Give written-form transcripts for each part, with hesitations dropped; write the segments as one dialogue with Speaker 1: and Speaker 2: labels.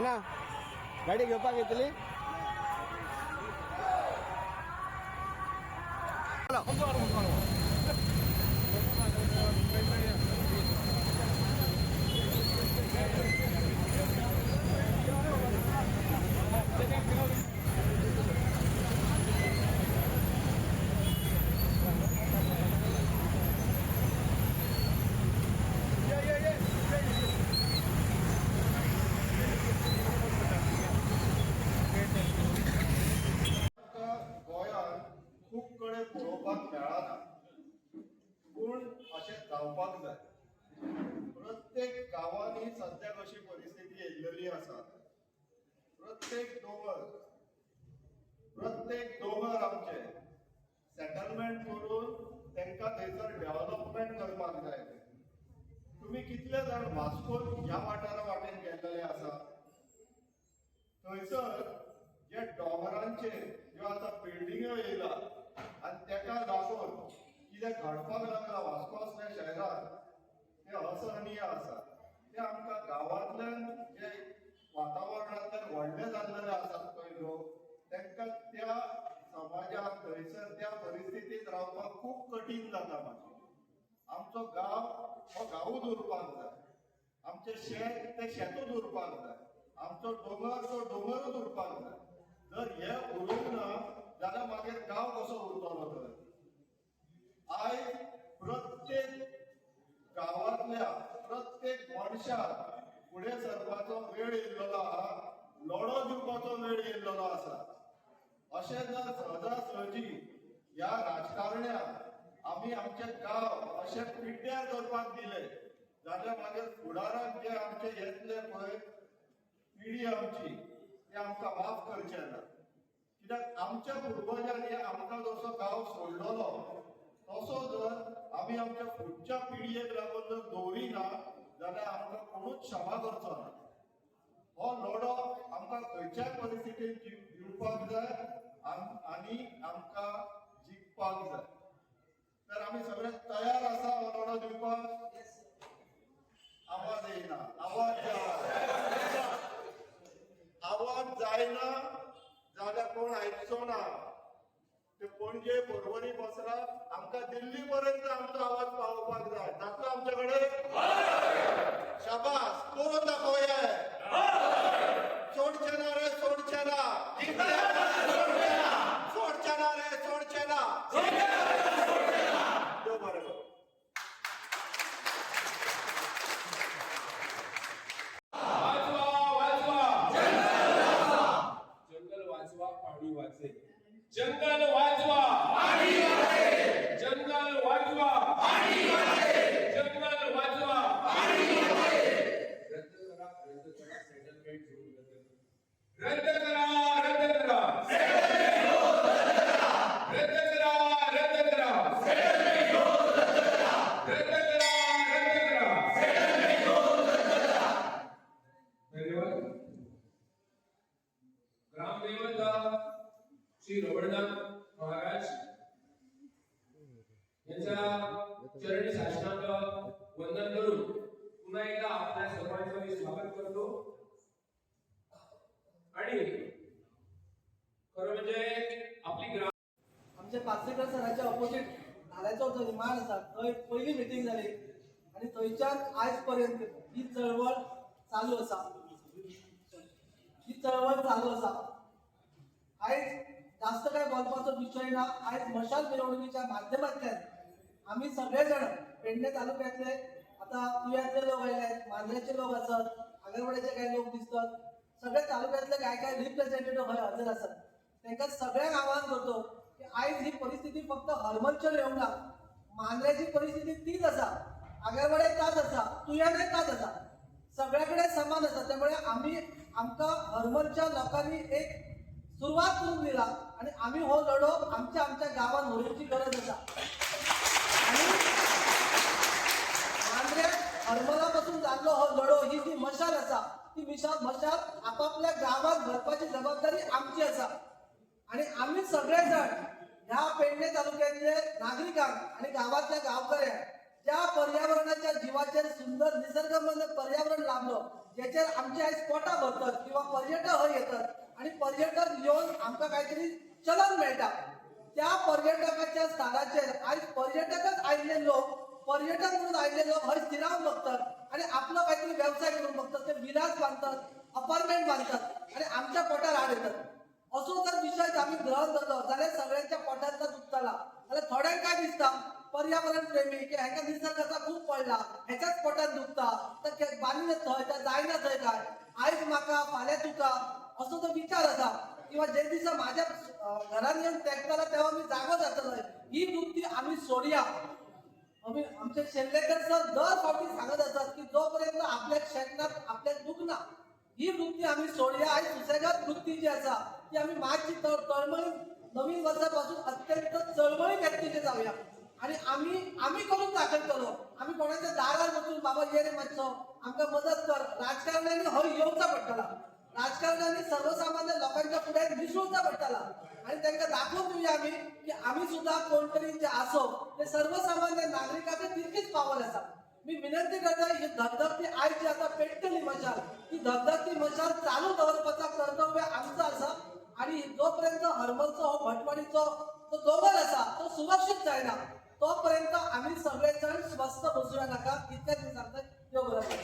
Speaker 1: ना गाडी घेवपाक येतली.
Speaker 2: खूप कडे पळोवपाक मेळना, पूण अशें जावपाक जाय. प्रत्येक गांवांनी सद्याक अशी परिस्थिती येयल्लेली आसा. प्रत्येक दोंगर आमचे सेटलमेंट करून तांकां थंयसर डेव्हलपमेंट करपाक जाय. तुम्ही कितले जाण वास्कोन ह्या वाठारा वाटेन गेल्लेले आसा? थंयसर जे दोंगरांचेर ज्यो आतां बिल्डिंग्यो येयला आनी तेका लागून कितें घडपाक लागला वास्को असल्या शहरात ते असहनीय आसा. ते आमकां गांवांतल्यान जे वातावरणांतल्यान व्हडले जाल्लेले आसात पळय लोक, तांकां त्या समाजाक थंयसर त्या परिस्थितींत रावपाक खूब कठीण जाता. मागीर आमचो गांव हो गांवूच उरपाक जाय, आमचें शेत तें शेतूच उरपाक जाय, आमचो दोंगर तो दोंगरूच उरपाक जाय. जर हे उरूंक ना जाल्यार मागीर गांव कसो उरतलो? तर आयज प्रत्येक गांवांतल्या प्रत्येक मनशाक फुडें सरपाचो वेळ येयल्लो आहा, लढो दिवपाचो वेळ येयल्लो आसा. अशें जर सहजासहजी ह्या राजकारण्याक आमी आमचे गांव अशे पिड्ड्यार करपाक दिले जाल्यार मागीर फुडाराक जे आमचे येतले पळय पिढी आमची, ते आमकां माफ करचे ना. कित्याक आमच्या पुर्वजांनी आमकां जसो गांव सोडलेलो तसो जर आमी आमच्या फुडच्या पिडयेक लागून जर दवरिना जाल्यार आमकां कोणूच क्षमा करचो ना. हो लढो आमकां खंयच्याय परिस्थितीन दिवपाक जाय आनी आमकां जिखपाक जाय. तर आमी सगळे तयार आसा हो लढो दिवपाक? आवाज येयना. आवाज जायना जाल्यार कोण आयकचो ना. ते पणजे परवरी बसला, आमकां दिल्ली पर्यंत आमचो आवाज पावोवपाक जाय. जातलो आमचे कडेन? शाबास, करून दाखोवया. सोडचे ना रे, सोडचे ना. सोडचे ना रे, सोडचे ना. देव बरें करूं.
Speaker 3: जंगल वाचवा, पाणी वाचे. जंगल वाचवा, पाणी वाचे. जंगल वाचवा, पाणी वाचे. रद्द करा सेटलमेंट झोन रद्द करा. रद्द करा सेटलमेंट झोन रद्द करा. रद्द करा सेटलमेंट झोन रद्द करा. रद्द करा सेटलमेंट झोन रद्द करा. धन्यवाद. ग्रामदेवता श्री रवळनाथ महाराज यांच्या चरणी साष्टांग वंदन करून पुन्हा एकदा आपल्या सर्वांचं मी स्वागत करतो. आणि खरं म्हणजे आपली ग्राम
Speaker 4: आमच्या पाचेकर सरांच्या ऑपोजिट नाल्याचो जो रिमांड आसा थंय पहिली मिटींग जाली आणि थंयच्यान आयज पर्यंत ही चळवळ चालू आसा. आयज जास्त काय बोलपाचो विषय ना. आयज मशाल मिरवणुकीच्या माध्यमांतल्यान आम्ही सगळे जण पेडणे तालुक्यातले, आता तुयातले लोक आयले, मांद्रेचे लोक असतात, आगरवाड्याचे काही लोक दिसतात, सगळे तालुक्यातले काय रिप्रेझेंटेटिव्ह हय हजर असतात. तांकां सगळ्यांक आवाहन करतो की आयज ही परिस्थिती फक्त हरमलचर येवंक ना. मांद्रेची परिस्थिती तीच आसा, आगरवाड्यात ताच आसा, तुयातय ताच आसा, सगळ्याकडे समान आसा. त्यामुळे आमकां हरमलच्या लोकांनी एक सुरुवात करून दिला आणि आम्ही हो लढो आमच्या गावात व्हरची गरज आसा. आणि मांद्रे हरमलापासून जाल्लो हो लढो, ही जी मशाल आसा ती मशाल आपापल्या गावात भरपाची जबाबदारी आमची आसा. आणि आम्ही सगळे जण ह्या पेडणे तालुक्यातले नागरिकांक आणि गावातल्या गावकऱ्यांक ज्या पर्यावरणाच्या जीवाचेर सुंदर निसर्गमय पर्यावरण लाभलो, ज्याच्यार आमचे आयज पोटां भरतात किंवा पर्यटक हय येतात आणि पर्यटक येवन आमकां काहीतरी चलन मेळटा. त्या पर्यटकाच्या स्थानाचेर आयज पर्यटकच आयिल्ले लोक पर्यटक म्हणून आयिल्ले लोक हय स्थिरावन बघतात आणि आपलो काहीतरी व्यवसाय करून बघतात. ते विलास बांधतात, अपार्टमेंट बांधतात आणि आमच्या पोटार हाड येतात. असो जर विषय आम्ही ग्रहण करतो जाल्यार सगळ्यांच्या पोटांतला दुखतला. जाल्यार थोड्यांक काय दिसता पर्यावरण प्रेमी की हांकां निसर्गाचा खूप पडला, ह्याच्याच पोटात दुखता, तर बांदले थंय तर जायना थंय काय, आयज म्हाका फाल्यां तुका, असो तो विचार आसा. किंवा जे दिसा माझ्या घरान येऊन तेंकताला तेव्हा मी जागो जातलो. ही वृत्ती आम्ही सोडया. आम्ही आमचे शेल्लेकर सर दर फावटी सांगत असतात की जोपर्यंत आपल्या शेतांत आपल्याक दुखना ही वृत्ती आम्ही सोडया. आणि सुसेगाद वृत्ती जी आसा ती आम्ही मातशी तळमळी नवीन वर्सापासून अत्यंत चळमळी व्यक्तीचे जाऊया. आणि आम्ही करून दाखयतलो. आम्ही कोणाच्या दारार वचून बाबा ये रे मातसो आमकां मदत कर. राजकारण्यांनी हय येवचा पडटला. राजकारण्यांनी सर्वसामान्य लोकांच्या फुड्यान मिसळूचा पडटला आणि त्यांना दाखवून दिवया आम्ही की आम्ही सुद्धा कोणतरी जे असो ते सर्वसामान्य नागरिकांचे तितकीच पावर आसा. मी विनंती करता ही धगधगती आयज जी आता पेटतली मशाल ती धगधगती मशाल चालू दवरपाचा कर्तव्य आमचं आसा. आणि जोपर्यंत हरमलचो हो भटवाडीचो तो दोंगर आसा तो सुरक्षीत जायना तोपर्यंत आम्ही सगळेजण स्वस्थ बसूया नाका. इतलेच मी सांगता. देव बरो करूं.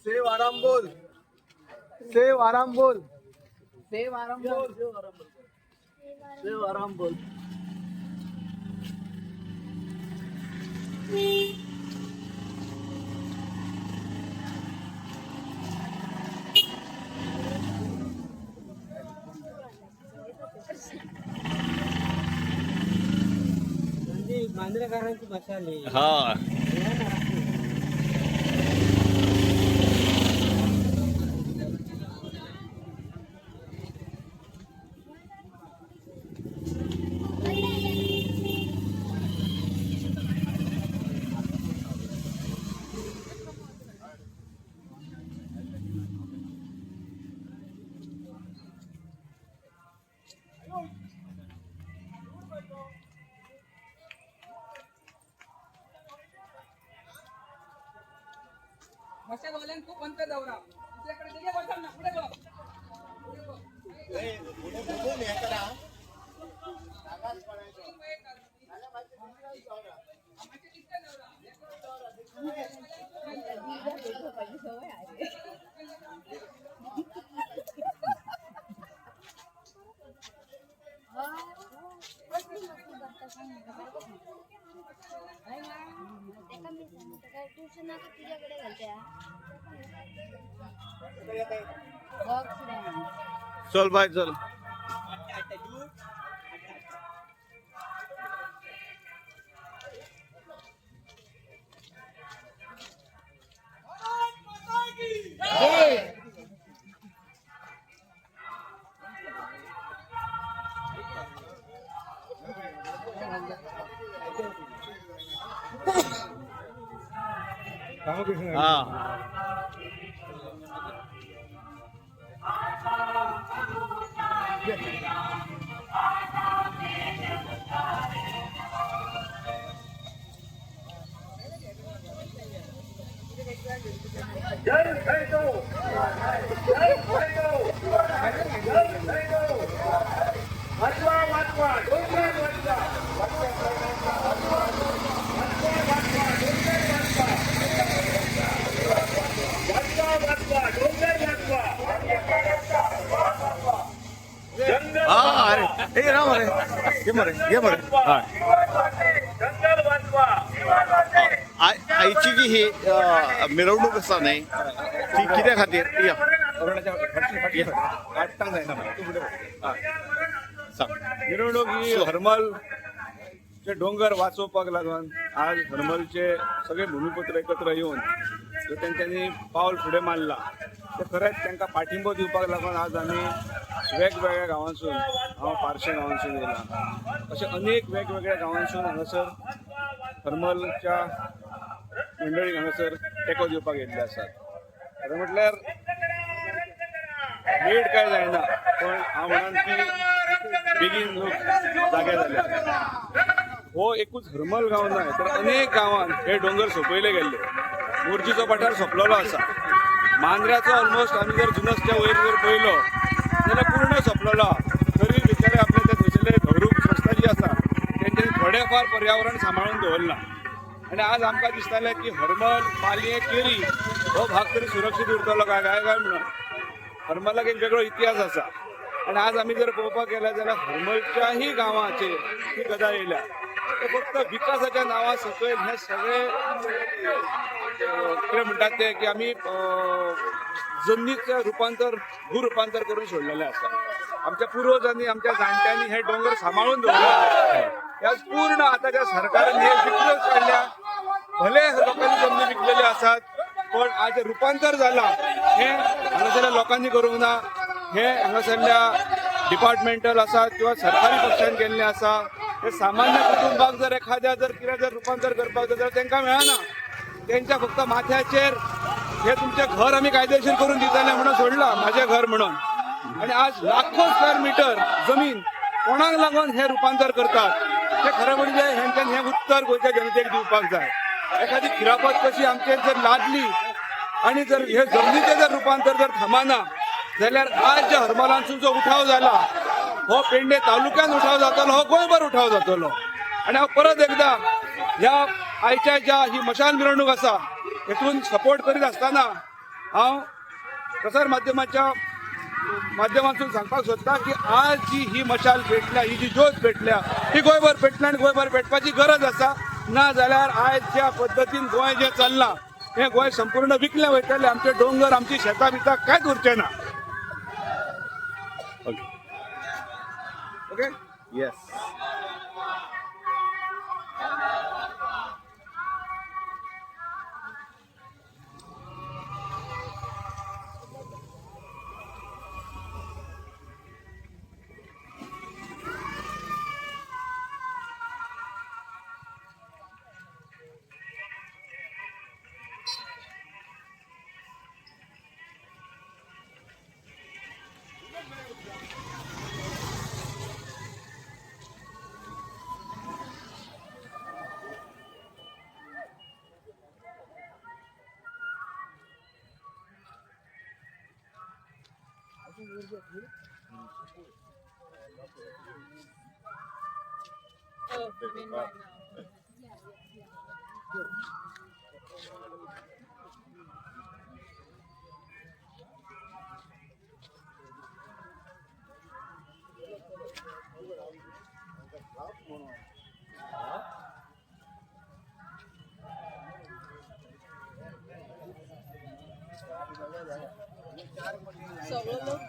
Speaker 1: सेव आराम बोल, सेव आराम बोल,
Speaker 4: देव आराम बोल.
Speaker 1: सेव आराम बोल.
Speaker 5: मांजरेकरांची भाषा आली.
Speaker 1: हा
Speaker 6: मशालवाल्यान खूप अंतर दौरा तुझ्याकडे दिले बोलतात ना पुढे बघ
Speaker 7: ट्युशन आता तुझ्याकडे घालत्या
Speaker 1: चल बाय चल. हाँ अरे ये राम अरे ये मरे हाँ
Speaker 5: आयची जी ही मिरवणूक आसा न्ही ती कित्या खातीर या सांग.
Speaker 8: मिरवणूक ही हरमलचे डोंगर वाचोवपाक लागून आज हरमलचे सगळे भूमिपुत्र एकत्र येवन जो तेंच्यांनी पावल फुडें मारला ते खरेंच तांकां पाठिंबो दिवपाक लागून आज आमी वेगवेगळ्या गांवांसून हांव पार्शे गांवांसून येयला अशे अनेक वेगवेगळ्या गांवांसून हांगासर हरमलच्या मंडळीक हांगासर तेंको दिवपाक येयल्ले आसात. खरें म्हटल्यार लेट काय जायना पण हांव म्हणन की बेगीन लोक जागे जाले. हो एकूच हरमल गांव न्हय तर अनेक गांवांत हे डोंगर सोंपयले गेल्ले. मोर्जीचो पठार सोंपलेलो आसा. मांद्र्याचो ऑलमोस्ट आमी जर जुनसच्या वयर जर पळयलो जाल्यार पूर्ण सोंपलेलो आहा. तरी भितर आपले ते थंयसरले धवरूक संस्था जी आसा तेंच्यांनी थोडेफार पर्यावरण सांबाळून दवरला आनी आज आमकां दिसतालें की हरमल पालये केरी हो भाग तरी सुरक्षीत उरतलो काय म्हणून. हरमलाक एक वेगळो इतिहास आसा आनी आज आमी जर पळोवपाक गेल्यार जाल्यार हरमलच्याही गांवाचेर ही गजाल येयल्या. ते फक्त विकासाच्या नांवा सकयल हे सगळे कितें म्हणटात ते की आमी जमनीचें रुपांतर भूरुपांतर करून सोडलेलें आसा. आमच्या पुर्वजांनी आमच्या जाणट्यांनी हे डोंगर सांबाळून दवरले. आज पूर्ण आतांच्या सरकारान हे विकल्योच काडल्या. भले लोकांनी जमनी विकलेल्यो आसात पण आज रुपांतर जाला हे हांगासरल्या लोकांनी करूंक ना. हे हांगासरल्या डिपार्टमेंटल आसात किंवा सरकारी पक्षान केल्ले आसा. हे सामान्य कुटुंबाक जर एखाद्या जर कितें जर रुपांतर करपाक जाय जाल्यार तांकां मेळना. त्यांच्या फक्त माथ्याचेर हे तुमचे घर आमी कायदेशीर करून दिताले म्हणून सोडला म्हाजें घर म्हणून. आनी आज लाखो स्क्वेअर मिटर जमीन कोणाक लागून हे रुपांतर करतात ते खरें म्हणजे हेंच्यान हें उत्तर गोंयच्या जनतेक दिवपाक जाय. एखादी खिरापत कशी आमचेर जर लादली आनी जर हे जमनीचें जर रुपांतर जर थांबना जाल्यार आज ज्या हरमलांसून जो उठाव जाला हो पेडणे तालुक्यान उठाव जातलो हो गोंयभर उठाव जातलो. आनी हांव परत एकदा ह्या आयच्या ज्या ही मशाल मिरवणूक आसा हेतून सपोर्ट करीत आसतना हांव प्रसार माध्यमाच्या माध्यमांतून सांगपाक सोदता की आज जी ही मशाल पेटल्या ही जी ज्योत पेटल्या ही गोंयभर पेटल्या आनी गोंयभर पेटपाची गरज आसा. ना जाल्यार आयज ज्या पद्दतीन गोंय जें चल्लां हें गोंय संपूर्ण विकलें वयतलें. आमचे डोंगर आमची शेतां बितां कांयच उरचें ना. Okay
Speaker 5: yes.
Speaker 6: सगळं लोक